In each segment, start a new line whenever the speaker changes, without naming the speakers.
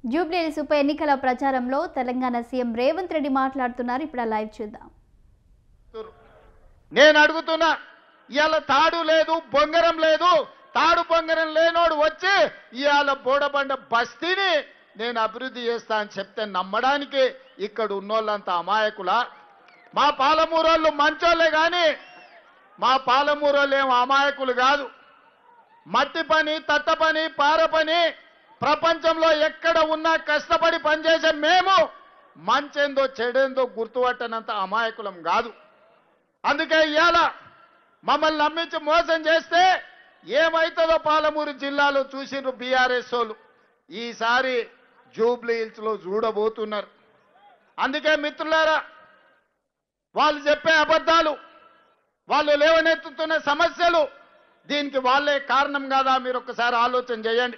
జూబ్లీహిల్స్ ఉప ఎన్నికల ప్రచారంలో తెలంగాణ సీఎం రేవంత్ రెడ్డి మాట్లాడుతున్నారు. ఇప్పుడు లైవ్ చూద్దాం.
నేను అడుగుతున్నా, ఇవాళ తాడు లేదు, బొంగరం లేదు, తాడు బొంగరం లేనోడు వచ్చి ఇవాళ బోడబండ బస్తీని నేను అభివృద్ధి చేస్తా అని చెప్తే నమ్మడానికి ఇక్కడ ఉన్నోళ్ళంతా అమాయకులా? మా పాలమూరోళ్ళు మంచోళ్ళే కానీ మా పాలమూరోళ్ళు ఏం అమాయకులు కాదు. మట్టి పని, తట్ట పని, పార పని ప్రపంచంలో ఎక్కడ ఉన్నా కష్టపడి పనిచేసే మేము మంచేందో చెడేందో గుర్తుపట్టనంత అమాయకులం కాదు. అందుకే ఇవాళ మమ్మల్ని నమ్మించి మోసం చేస్తే ఏమైతుందో పాలమూరు జిల్లాలో చూసిండ్రు బీఆర్ఎస్ వాళ్ళు. ఈసారి జూబ్లీహిల్స్ లో చూడబోతున్నారు. అందుకే మిత్రులారా, వాళ్ళు చెప్పే అబద్ధాలు, వాళ్ళు లేవనెత్తుతున్న సమస్యలు, దీనికి వాళ్ళే కారణం కాదా? మీరు ఒక్కసారి ఆలోచన చేయండి.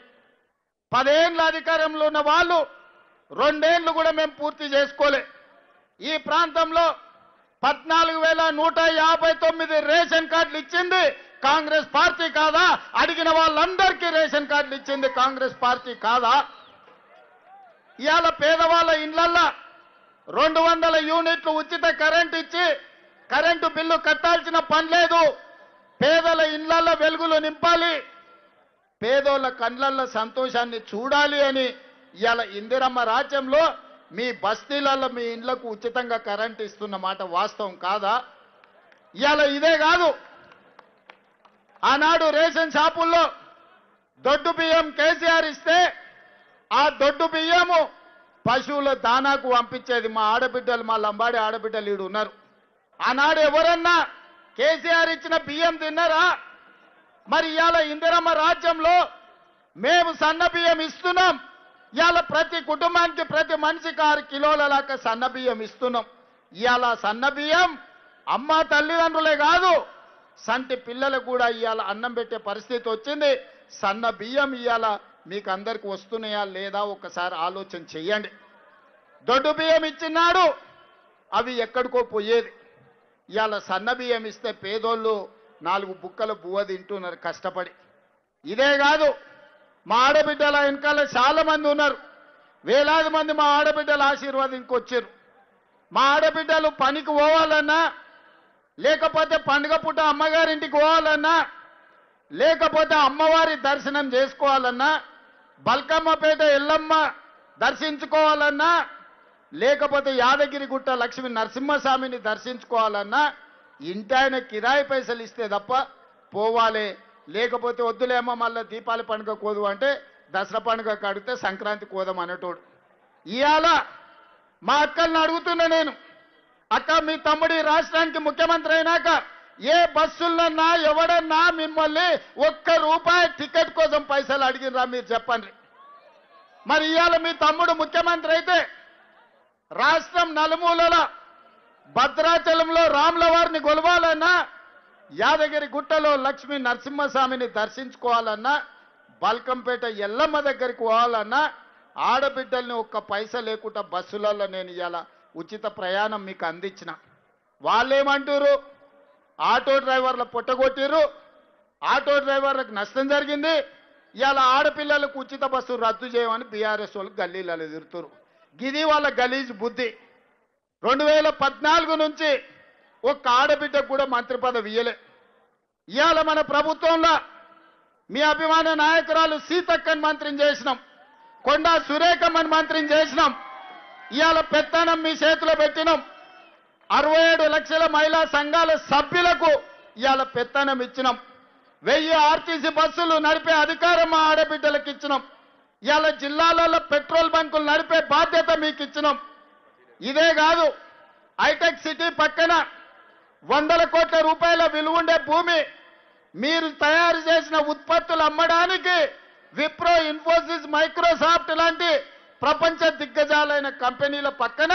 10 ఏళ్ళ అధికారంలో ఉన్న వాళ్ళు 2 ఏళ్ళు కూడా మేము పూర్తి చేసుకోలే. ఈ ప్రాంతంలో 14,159 రేషన్ కార్డులు ఇచ్చింది కాంగ్రెస్ పార్టీ కాదా? అడిగిన వాళ్ళందరికీ రేషన్ కార్డులు ఇచ్చింది కాంగ్రెస్ పార్టీ కాదా? ఇవాళ పేదవాళ్ళ ఇండ్లల్లో 200 యూనిట్లు ఉచిత కరెంట్ ఇచ్చి కరెంటు బిల్లు కట్టాల్సిన పని లేదు. పేదల ఇండ్లల్లో వెలుగులు నింపాలి, పేదోళ్ళ కండ్లల్లో సంతోషాన్ని చూడాలి అని ఇవాళ ఇందిరమ్మ రాజ్యంలో మీ బస్తీలలో మీ ఇండ్లకు ఉచితంగా కరెంట్ ఇస్తున్న మాట వాస్తవం కాదా? ఇవాళ ఇదే కాదు, ఆనాడు రేషన్ షాపుల్లో దొడ్డు బియ్యం కేసీఆర్ ఇస్తే ఆ దొడ్డు బియ్యము పశువుల దానాకు పంపించేది మా ఆడబిడ్డలు, మా లంబాడి ఆడబిడ్డలు ఈడు ఉన్నారు. ఆనాడు ఎవరన్నా కేసీఆర్ ఇచ్చిన బియ్యం తిన్నారా? మరి ఇవాళ ఇందిరమ్మ రాజ్యంలో మేము సన్న బియ్యం ఇస్తున్నాం. ఇవాళ ప్రతి కుటుంబానికి ప్రతి మనిషికి 6 కిలోల దాకా సన్న బియ్యం ఇస్తున్నాం. ఇవాళ సన్న బియ్యం అమ్మ తల్లిదండ్రులే కాదు, సంటి పిల్లలకు కూడా ఇవాళ అన్నం పెట్టే పరిస్థితి వచ్చింది. సన్న బియ్యం ఇవాళ మీకు అందరికి వస్తున్నాయా లేదా ఒకసారి ఆలోచన చెయ్యండి. దొడ్డు బియ్యం ఇచ్చినాడు, అవి ఎక్కడికో పోయేది. ఇవాళ సన్న బియ్యం ఇస్తే పేదోళ్ళు 4 బుక్కల బువ్వ తింటున్నారు కష్టపడి. ఇదే కాదు, మా ఆడబిడ్డల వెనకాల చాలా మంది ఉన్నారు. వేలాది మంది మా ఆడబిడ్డల ఆశీర్వాదంకి వచ్చారు. మా ఆడబిడ్డలు పనికి పోవాలన్నా, లేకపోతే పండుగ పూట అమ్మగారింటికి పోవాలన్నా, లేకపోతే అమ్మవారి దర్శనం చేసుకోవాలన్నా, బల్కమ్మపేట ఎల్లమ్మ దర్శించుకోవాలన్నా, లేకపోతే యాదగిరిగుట్ట లక్ష్మీ నరసింహస్వామిని దర్శించుకోవాలన్నా ఇంటాయన కిరాయి పైసలు ఇస్తే తప్ప పోవాలి. లేకపోతే వద్దులేమో మళ్ళీ దీపావళి పండుగ కోదు అంటే దసరా పండుగ కడితే సంక్రాంతి కోదాం అనేటోడు. ఇవాళ మా అక్కల్ని అడుగుతున్నా నేను, అక్క మీ తమ్ముడి రాష్ట్రానికి ముఖ్యమంత్రి అయినాక ఏ బస్సులన్నా ఎవడన్నా మిమ్మల్ని ₹1 టికెట్ కోసం పైసలు అడిగినరా మీరు చెప్పండి. మరి ఇవాళ మీ తమ్ముడు ముఖ్యమంత్రి అయితే రాష్ట్రం నలుమూలల భద్రాచలంలో రాముల వారిని కొలవాలన్నా, యాదగిరి గుట్టలో లక్ష్మీ నరసింహస్వామిని దర్శించుకోవాలన్నా, బల్కంపేట ఎల్లమ్మ దగ్గరికి పోవాలన్నా ఆడబిడ్డల్ని 1 పైసా లేకుండా బస్సులలో నేను ఇవాళ ఉచిత ప్రయాణం మీకు అందించిన. వాళ్ళేమంటారు? ఆటో డ్రైవర్ల పొట్టగొట్టిర్రు, ఆటో డ్రైవర్లకు నష్టం జరిగింది, ఇవాళ ఆడపిల్లలకు ఉచిత బస్సు రద్దు చేయమని బీఆర్ఎస్ వాళ్ళు గల్లీలలో తిరుగుతారు. గిది వాళ్ళ గలీజ్ బుద్ధి. 2014 నుంచి 1 ఆడబిడ్డకు కూడా మంత్రి పదవి ఇయ్యలే. ఇవాళ మన ప్రభుత్వంలో మీ అభిమాన నాయకురాలు సీతక్కని మంత్రిని చేసినాం, కొండా సురేఖమ్మని మంత్రిని చేసినాం. ఇవాళ పెత్తనం మీ చేతిలో పెట్టినాం. 67 లక్షల మహిళా సంఘాల సభ్యులకు ఇవాళ పెత్తనం ఇచ్చినాం. 1000 ఆర్టీసీ బస్సులు నడిపే అధికారం మా ఆడబిడ్డలకు ఇచ్చినాం. ఇవాళ జిల్లాలలో పెట్రోల్ బంకులు నడిపే బాధ్యత మీకు ఇచ్చినాం. ఇదే కాదు, హైటెక్ సిటీ పక్కన 100 కోట్ల రూపాయల విలువుండే భూమి మీరు తయారు చేసిన ఉత్పత్తులు అమ్మడానికి విప్రో, ఇన్ఫోసిస్, మైక్రోసాఫ్ట్ లాంటి ప్రపంచ దిగ్గజాలైన కంపెనీల పక్కన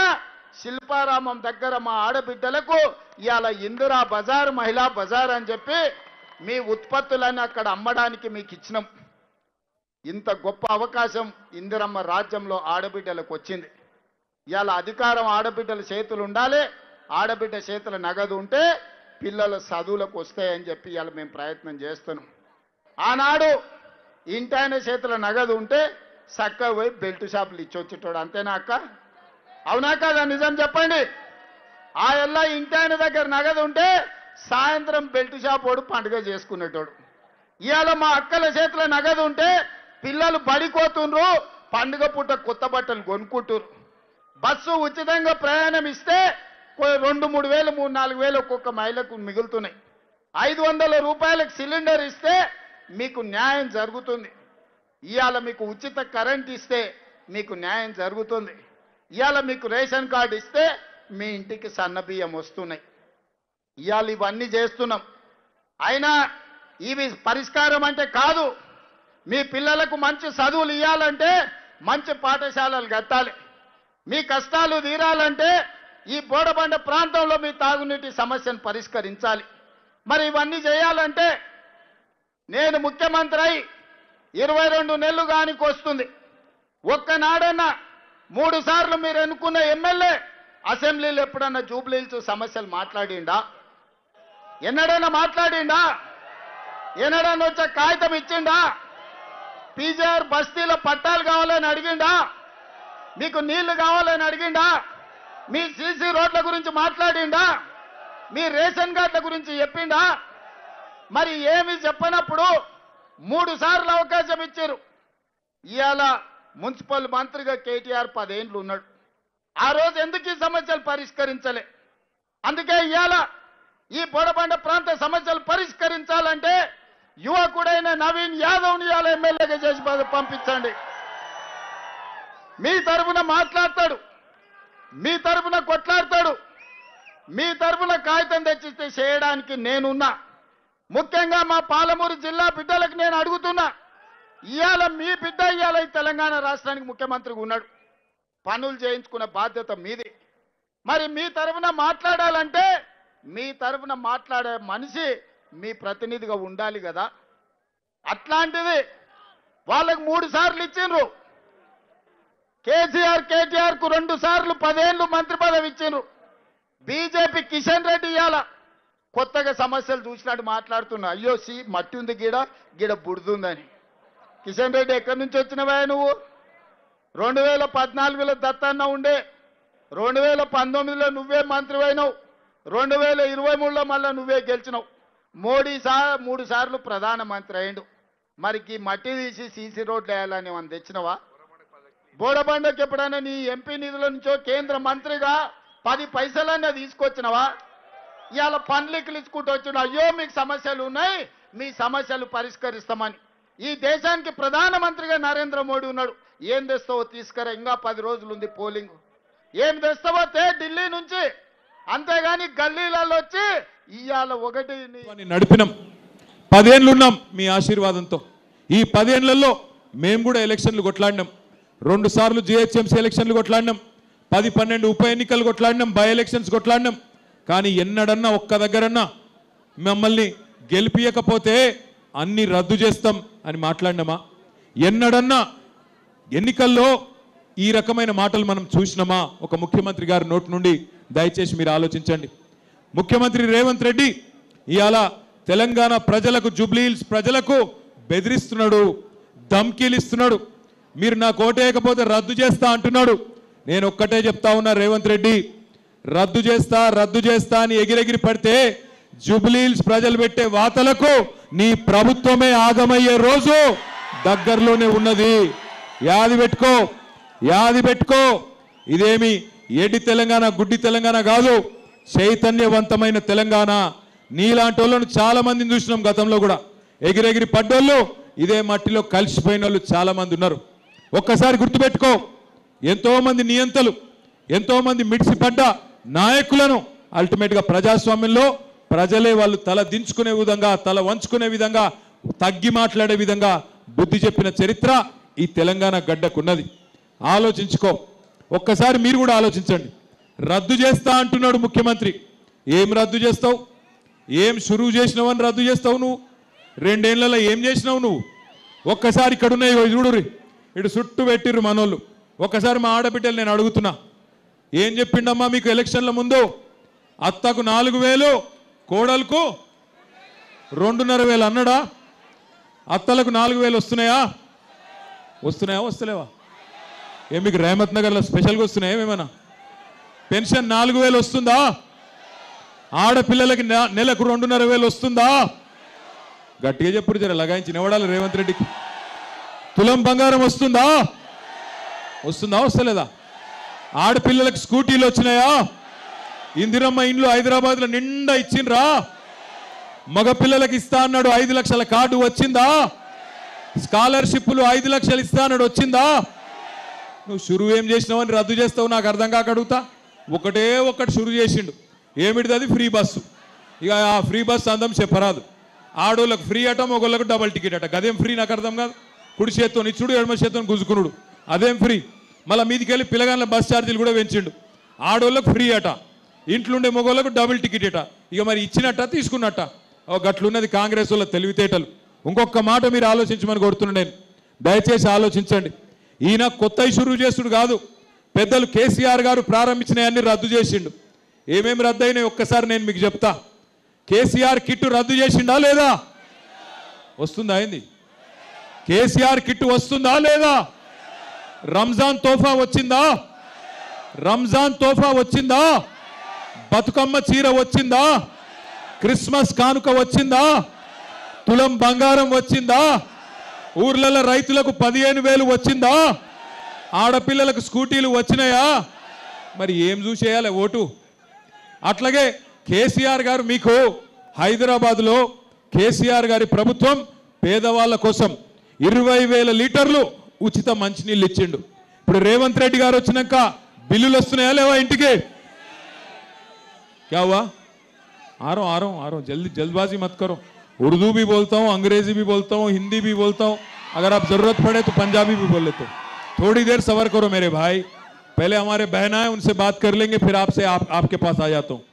శిల్పారామం దగ్గర మా ఆడబిడ్డలకు ఇవాళ ఇందిరా బజార్, మహిళా బజార్ అని చెప్పి మీ ఉత్పత్తులను అక్కడ అమ్మడానికి మీకు ఇచ్చినాం. ఇంత గొప్ప అవకాశం ఇందిరమ్మ రాజ్యంలో ఆడబిడ్డలకు వచ్చింది. ఇవాళ అధికారం ఆడబిడ్డల చేతులు ఉండాలి, ఆడబిడ్డ చేతుల నగదు ఉంటే పిల్లల చదువులకు వస్తాయని చెప్పి ఇవాళ మేము ప్రయత్నం చేస్తున్నాం. ఆనాడు ఇంటాయన చేతుల నగదు ఉంటే చక్కగా పోయి బెల్ట్ షాపులు ఇచ్చొచ్చేటోడు. అంతేనా అక్క? అవునా కాదా? నిజం చెప్పండి. ఆ ఎల్లా ఇంటి ఆయన దగ్గర నగదు ఉంటే సాయంత్రం బెల్ట్ షాప్ వాడు పండుగ చేసుకునేటోడు. ఇవాళ మా అక్కల చేతిలో నగదు ఉంటే పిల్లలు బడిపోతుండ్రు, పండుగ పూట కొత్త బట్టలు కొనుక్కుంటారు. బస్సు ఉచితంగా ప్రయాణం ఇస్తే 2-3 వేలు 3-4 వేలు ఒక్కొక్క మహిళకు మిగులుతున్నాయి. 500 రూపాయలకు సిలిండర్ ఇస్తే మీకు న్యాయం జరుగుతుంది. ఇవాళ మీకు ఉచిత కరెంట్ ఇస్తే మీకు న్యాయం జరుగుతుంది. ఇవాళ మీకు రేషన్ కార్డు ఇస్తే మీ ఇంటికి సన్న బియ్యం వస్తున్నాయి. ఇవాళ ఇవన్నీ చేస్తున్నాం. అయినా ఇవి పరిష్కారం అంటే కాదు. మీ పిల్లలకు మంచి చదువులు ఇవ్వాలంటే మంచి పాఠశాలలు కట్టాలి. మీ కష్టాలు తీరాలంటే ఈ బోడబండ ప్రాంతంలో మీ తాగునీటి సమస్యను పరిష్కరించాలి. మరి ఇవన్నీ చేయాలంటే నేను ముఖ్యమంత్రి అయి 22 నెలలు కానికి వస్తుంది. ఒక్కనాడన్నా 3 సార్లు మీరు ఎన్నుకున్న ఎమ్మెల్యే అసెంబ్లీలో ఎప్పుడన్నా జూబ్లీహిల్స్ సమస్యలు మాట్లాడిండా? ఎన్నడైనా మాట్లాడిండా? ఎన్నడన్నా వచ్చే కాగితం ఇచ్చిండా? పీజీఆర్ బస్తీలో పట్టాలు కావాలని అడిగిండా? మీకు నీళ్లు కావాలని అడిగిండా? మీ సీసీ రోడ్ల గురించి మాట్లాడిండా? మీ రేషన్ కార్డుల గురించి చెప్పిండా? మరి ఏమి చెప్పనప్పుడు 3 సార్లు అవకాశం ఇచ్చారు. ఇవాళ మున్సిపల్ మంత్రిగా కేటీఆర్ 10 ఏళ్ళు ఉన్నాడు. ఆ రోజు ఎందుకు ఈ సమస్యలు పరిష్కరించలే? అందుకే ఇవాళ ఈ బోడబండ ప్రాంత సమస్యలు పరిష్కరించాలంటే యువకుడైన నవీన్ యాదవ్ని ఇవాళ ఎమ్మెల్యేగా చేసి పంపించండి. మీ తరఫున మాట్లాడతాడు, మీ తరఫున కొట్లాడతాడు, మీ తరఫున కాగితం తెచ్చిస్తే చేయడానికి నేనున్నా. ముఖ్యంగా మా పాలమూరు జిల్లా బిడ్డలకు నేను అడుగుతున్నా. ఇవాళ మీ బిడ్డ ఇవాళ ఈ తెలంగాణ రాష్ట్రానికి ముఖ్యమంత్రిగా ఉన్నాడు. పనులు చేయించుకునే బాధ్యత మీది. మరి మీ తరఫున మాట్లాడాలంటే మీ తరఫున మాట్లాడే మనిషి మీ ప్రతినిధిగా ఉండాలి కదా. అట్లాంటిది వాళ్ళకు 3 సార్లు ఇచ్చిండ్రు. కేటీఆర్ కు 2 సార్లు 10 ఏళ్ళు మంత్రి పదవి ఇచ్చిండ్రు. బీజేపీ కిషన్ రెడ్డి ఇవాళ కొత్తగా సమస్యలు చూసినట్టు మాట్లాడుతున్నా. అయ్యో మట్టి ఉంది గీడ బుడుతుందని. కిషన్ రెడ్డి ఎక్కడి నుంచి వచ్చినవా నువ్వు? 2014లో దత్తన్న ఉండే, 2019లో నువ్వే మంత్రి అయినావు, 2023లో మళ్ళీ నువ్వే గెలిచినావు. మోడీ 3 సార్లు ప్రధానమంత్రి అయిండు. మరి ఈ మట్టి తీసి సీసీ రోడ్లు వేయాలని మనం తెచ్చినవా? బోడబండకి ఎప్పుడైనా నీ ఎంపీ నిధుల నుంచో కేంద్ర మంత్రిగా 10 పైసలన్నా తీసుకొచ్చినవా? ఇవాళ పన్లికలు ఇచ్చుకుంటూ వచ్చిన అయ్యో మీకు సమస్యలు ఉన్నాయి, మీ సమస్యలు పరిష్కరిస్తామని. ఈ దేశానికి ప్రధానమంత్రిగా నరేంద్ర మోడీ ఉన్నాడు. ఏం తెస్తావో తీసుకురా, ఇంకా 10 రోజులు ఉంది పోలింగ్. ఏం తెస్తావో ఢిల్లీ నుంచి, అంతేగాని గల్లీలలో వచ్చి ఇవాళ ఒకటి
నడిపినాం. 10 ఏళ్ళు ఉన్నాం మీ ఆశీర్వాదంతో. ఈ 10 ఏళ్లలో మేము కూడా ఎలక్షన్లు కొట్లాడినాం. 2 సార్లు జిహెచ్ఎంసీ ఎలక్షన్లు కొట్లాడినాం, 10-12 ఉప ఎన్నికలు కొట్లాడినాం, బై ఎలక్షన్స్ కొట్లాడినాం. కానీ ఎన్నడన్నా ఒక్క దగ్గరన్నా మమ్మల్ని గెలిపియకపోతే అన్ని రద్దు చేస్తాం అని మాట్లాడినామా? ఎన్నడన్నా ఎన్నికల్లో ఈ రకమైన మాటలు మనం చూసినామా ఒక ముఖ్యమంత్రి గారి నోటి నుండి? దయచేసి మీరు ఆలోచించండి. ముఖ్యమంత్రి రేవంత్ రెడ్డి ఇవాళ తెలంగాణ ప్రజలకు, జూబ్లీహిల్స్ ప్రజలకు బెదిరిస్తున్నాడు, ధమ్కీలు ఇస్తున్నాడు. మీరు నాకు ఓటేయకపోతే రద్దు చేస్తా అంటున్నాడు. నేను ఒక్కటే చెప్తా ఉన్నా, రేవంత్ రెడ్డి రద్దు చేస్తా అని ఎగిరెగిరి పడితే జూబ్లీహిల్స్ ప్రజలు పెట్టే వాతలకు నీ ప్రభుత్వమే ఆగమయ్యే రోజు దగ్గరలోనే ఉన్నది. యాది పెట్టుకో. ఇదేమి ఏడి తెలంగాణ, గుడ్డి తెలంగాణ కాదు, చైతన్యవంతమైన తెలంగాణ. నీలాంటి వాళ్ళను చాలా మందిని చూసినాం గతంలో కూడా. ఎగిరెగిరి పడ్డోళ్ళు, ఇదే మట్టిలో కలిసిపోయిన వాళ్ళు చాలా మంది ఉన్నారు. ఒక్కసారి గుర్తుపెట్టుకో, ఎంతో మంది నియంతలు, ఎంతో మంది మిడిసిపడ్డ నాయకులను అల్టిమేట్గా ప్రజాస్వామ్యంలో ప్రజలే వాళ్ళు తల దించుకునే విధంగా, తల వంచుకునే విధంగా, తగ్గి మాట్లాడే విధంగా బుద్ధి చెప్పిన చరిత్ర ఈ తెలంగాణ గడ్డకున్నది. ఆలోచించుకో. ఒక్కసారి మీరు కూడా ఆలోచించండి. రద్దు చేస్తా అంటున్నాడు ముఖ్యమంత్రి. ఏం రద్దు చేస్తావు? ఏం షురువు చేసినావని రద్దు చేస్తావు నువ్వు? 2 ఏళ్లలో ఏం చేసినావు నువ్వు? ఒక్కసారి ఇక్కడ ఉన్నాయి చూడురి, ఇటు చుట్టూ పెట్టిర్రు మనోళ్ళు. ఒక్కసారి మా ఆడబిడ్డలు నేను అడుగుతున్నా, ఏం చెప్పిండమ్మా మీకు ఎలక్షన్ల ముందు? అత్తకు 4,000, కోడలకు 2,500 అన్నాడా? అత్తలకు 4,000 వస్తున్నాయా? వస్తున్నాయా వస్తలేవా? మీకు రేమత్ నగర్లో స్పెషల్గా వస్తున్నాయా ఏమేమన్నా? పెన్షన్ 4000 వస్తుందా? ఆడపిల్లలకి నెలకు 2500 వస్తుందా? గట్టిగా చెప్పుడు జర లగాయించి నివడాలి రేవంత్ రెడ్డికి. తులం బంగారం వస్తుందా? వస్తుందా వస్తలేదా? ఆడపిల్లలకు స్కూటీలు వచ్చినాయా? ఇందిరమ్మ ఇండ్లు హైదరాబాద్లో నిండా ఇచ్చిండ్రా? మగపిల్లలకు ఇస్తా అన్నాడు 5 లక్షల కార్డు వచ్చిందా? స్కాలర్షిప్లు 5 లక్షలు ఇస్తా అన్నాడు వచ్చిందా? నువ్వు షురు ఏం చేసినావని రద్దు చేస్తావు నాకు అర్థం కాక అడుగుతా. ఒకటి షురు చేసిండు. ఏమిటిది? Free bus. ఇక ఆ ఫ్రీ బస్సు అందం చెప్పరాదు. ఆడోళ్ళకు ఫ్రీ అట, మగోళ్ళకు డబల్ టికెట్ అట. గదేం ఫ్రీ నాకు అర్థం కాదు. కుడి చేత్తో ఇచ్చుడు, ఎడమ చేత్తో గుంజుకునుడు, అదేం ఫ్రీ? మళ్ళీ మీదికి వెళ్ళి పిల్లగాళ్ళ బస్ ఛార్జీలు కూడా పెంచిండు. ఆడోళ్ళకు ఫ్రీ అట, ఇంట్లుండే మగోళ్ళకు డబుల్ టికెట్ అట. ఇక మరి ఇచ్చినట్ట తీసుకున్నట్ట? గట్లున్నది కాంగ్రెస్ వాళ్ళ తెలివితేటలు. ఇంకొక మాట మీరు ఆలోచించమని కోరుతున్నాను నేను. దయచేసి ఆలోచించండి. ఈయన కొత్త షురూ చేసుడు కాదు. పెద్దలు కేసీఆర్ గారు ప్రారంభించినవన్నీ రద్దు చేసిండు. ఏమేమి రద్దు అయినాయి ఒక్కసారి నేను మీకు చెప్తా. కేసీఆర్ కిట్టు రద్దు చేసిండా లేదా? వస్తుందా? అయింది. కేసీఆర్ కిట్టు వస్తుందా లేదా? రంజాన్ తోఫా వచ్చిందా? రంజాన్ తోఫా వచ్చిందా? బతుకమ్మ చీర వచ్చిందా? క్రిస్మస్ కానుక వచ్చిందా? తులం బంగారం వచ్చిందా? ఊర్లలో రైతులకు 15,000 వచ్చిందా? ఆడపిల్లలకు స్కూటీలు వచ్చినాయా? మరి ఏం చూసేయాలి ఓటు? అట్లాగే కేసీఆర్ గారు మీకు హైదరాబాద్లో కేసీఆర్ గారి ప్రభుత్వం పేదవాళ్ళ కోసం 20,000 లీటర్లు ఉచిత మంచినీళ్ళు ఇచ్చిండు. ఇప్పుడు రేవంత్ రెడ్డి గారు వచ్చినాక బిల్లులు వస్తున్నాయా లేవా ఇంటికి? क्या हुआ? आ रहा हूँ जल्दबाजी मत करो. उर्दू भी बोलता हूँ, अंग्रेजी भी बोलता हूँ, हिंदी भी बोलता हूँ. अगर आप जरूरत पड़े तो पंजाबी भी बोल लेते हो. थोड़ी देर सबर करो मेरे भाई. पहले हमारे बहना है उनसे बात कर लेंगे, फिर आपके पास आ जाता हूँ.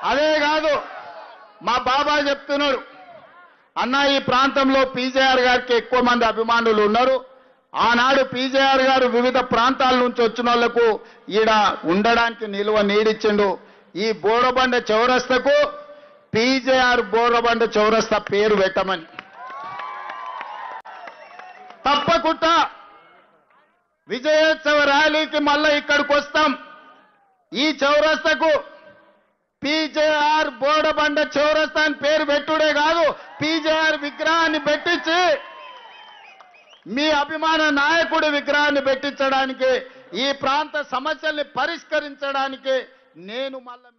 అదే కాదు మా బాబా చెప్తున్నాడు, అన్న ఈ ప్రాంతంలో పీజేఆర్ గారికి ఎక్కువ మంది అభిమానులు ఉన్నారు. ఆనాడు పీజేఆర్ గారు వివిధ ప్రాంతాల నుంచి వచ్చిన వాళ్లకు ఈడ ఉండడానికి నిలువ నీడిచ్చిండు. ఈ బోరబండ చౌరస్తకు పీజేఆర్ బోరబండ చౌరస్తా పేరు పెట్టమని. తప్పకుండా విజయోత్సవ ర్యాలీకి మళ్ళా ఇక్కడికి వస్తాం. ఈ చౌరస్తకు పీజేఆర్ బోడబండ చౌరస్తా అని పేరు పెట్టుడే కాదు, పీజేఆర్ విగ్రహాన్ని పెట్టించి మీ అభిమాన నాయకుడి విగ్రహాన్ని పెట్టించడానికి, ఈ ప్రాంత సమస్యల్ని పరిష్కరించడానికి నేను మళ్ళీ